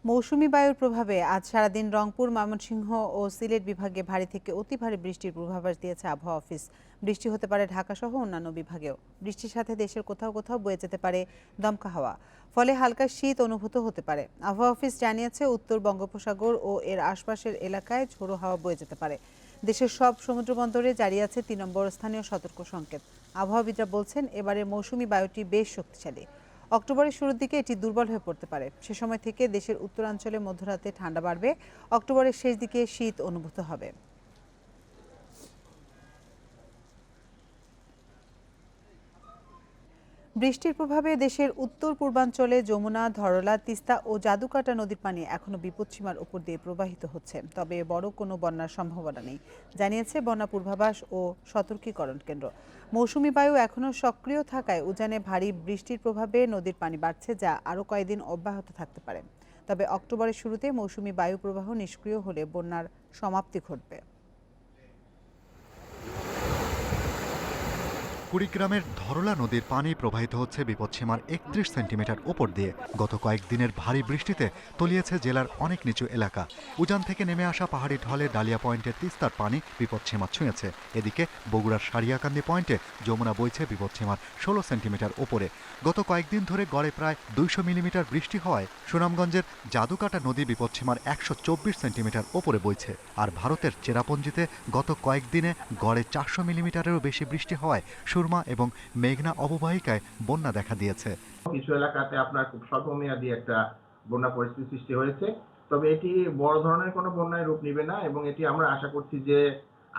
মৌসুমী বায়ুর প্রভাবে আজ সারাদিন রংপুর, ময়মনসিংহ ও সিলেট বিভাগে ভারী থেকে অতি ভারী বৃষ্টির পূর্বাভাস দিয়েছে আবহাওয়া অফিস। বৃষ্টি হতে পারে ঢাকাসহ অন্যান্য বিভাগেও। বৃষ্টির সাথে দেশের কোথাও কোথাও বয়ে যেতে পারে দমকা হাওয়া, ফলে হালকা শীত অনুভূত হতে পারে। আবহাওয়া অফিস জানিয়েছে, উত্তর বঙ্গোপসাগর ও এর আশপাশের এলাকায় ঝোড়ো হাওয়া বয়ে যেতে পারে। দেশের সব সমুদ্রবন্দরে জারি আছে ৩ নম্বর স্থানীয় সতর্ক সংকেত। আবহাওয়াবিদরা বলছেন, এবারে মৌসুমী বায়ুটি বেশ শক্তিশালী। অক্টোবরের শুরুর দিকে এটি দুর্বল হয়ে পড়তে পারে। সে সময় থেকে দেশের উত্তরাঞ্চলে মধ্যরাতে ঠান্ডা বাড়বে। অক্টোবরের শেষ দিকে শীত অনুভূত হবে। বৃষ্টির প্রভাবে দেশের উত্তর পূর্বাঞ্চলে যমুনা, ধরলা, তিস্তা ও জাদুকাটা নদীর পানি এখনো বিপদসীমার উপর দিয়ে প্রবাহিত হচ্ছে। তবে বড় কোনো বন্যার সম্ভাবনা নেই, জানিয়েছে বন্যা পূর্বাভাস ও সতর্কীকরণ কেন্দ্র। মৌসুমী বায়ু এখনও সক্রিয় থাকায় উজানে ভারী বৃষ্টির প্রভাবে নদীর পানি বাড়ছে, যা আরও কয়েকদিন অব্যাহত থাকতে পারে। তবে অক্টোবরের শুরুতে মৌসুমী বায়ু প্রবাহ নিষ্ক্রিয় হলে বন্যার সমাপ্তি ঘটবে। কুড়িগ্রামের ধরলা নদীর পানি প্রবাহিত হচ্ছে বিপদসীমার ৩১ সেন্টিমিটার ওপর দিয়ে। গত কয়েকদিনের ভারী বৃষ্টিতে তলিয়েছে জেলার অনেক নিচু এলাকা। উজান থেকে নেমে আসা পাহাড়ি ঢলে ডালিয়া পয়েন্টের তিস্তার পানি বিপদসীমা ছুঁয়েছে। এদিকে বগুড়ার সারিয়াকান্দি পয়েন্টে যমুনা বইছে বিপদসীমার ১৬ সেন্টিমিটার ওপরে। গত কয়েকদিন ধরে গড়ে প্রায় ২০০ মিলিমিটার বৃষ্টি হওয়ায় সুনামগঞ্জের জাদুকাটা নদী বিপদসীমার ১২৪ সেন্টিমিটার ওপরে বইছে। আর ভারতের চেরাপুঞ্জিতে গত কয়েকদিনে গড়ে ৪০০ মিলিমিটারেরও বেশি বৃষ্টি হওয়ায় সুরমা এবং মেঘনা অববাহিকায় বন্যা দেখা দিয়েছে। কিছু এলাকাতে আপনার খুব স্বল্পমেয়াদী একটা বন্যা পরিস্থিতি সৃষ্টি হয়েছে। তবে এটি বড় ধরনের কোনো বন্যায় রূপ নেবে না, এবং এটি আমরা আশা করছি যে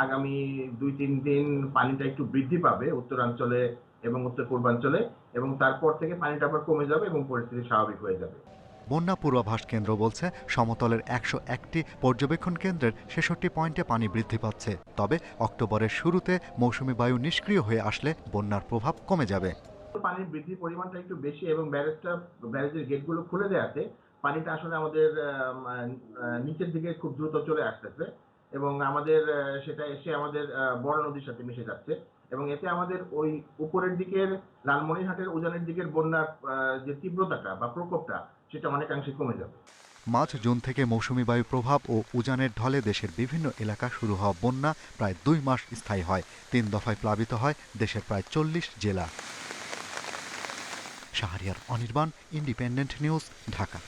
আগামী ২-৩ দিন পানিটা একটু বৃদ্ধি পাবে উত্তরাঞ্চলে এবং উত্তর পূর্বাঞ্চলে, এবং তারপর থেকে পানিটা আবার কমে যাবে এবং পরিস্থিতি স্বাভাবিক হয়ে যাবে। বন্যা পূর্বাভাস কেন্দ্র বলছে, সমতলের ১০১টি পর্যবেক্ষণ কেন্দ্রের ৬৬ পয়েন্টে পানি বৃদ্ধি পাচ্ছে। তবে অক্টোবরের শুরুতে মৌসুমী বায়ু নিষ্ক্রিয় হয়ে আসলে বন্যার প্রভাব কমে যাবে। পানির বৃদ্ধির পরিমাণটা একটু বেশি এবং ব্যারেজের গেটগুলো খুলে দেওয়াতে পানিটা আসলে আমাদের নিচের দিকে খুব দ্রুত চলে আসতেছে, এবং আমাদের সেটা এসে আমাদের বড় নদীর সাথে মিশে যাচ্ছে, এবং এতে আমাদের ওই উপরের দিকের লালমনিরহাটের উজানের দিকের বন্যার যে তীব্রতাটা বা প্রকোপটা সেটা অনেকাংশে কমে যাবে। মার্চ জুন থেকে মৌসুমী বায়ু প্রভাব ও উজানের ঢলে দেশের বিভিন্ন এলাকা শুরু হওয়া বন্যা প্রায় ২ মাস স্থায়ী হয়। ৩ দফায় প্লাবিত হয় দেশের প্রায় ৪০ জেলা। Shahriar Anirban, independent news, Dhaka.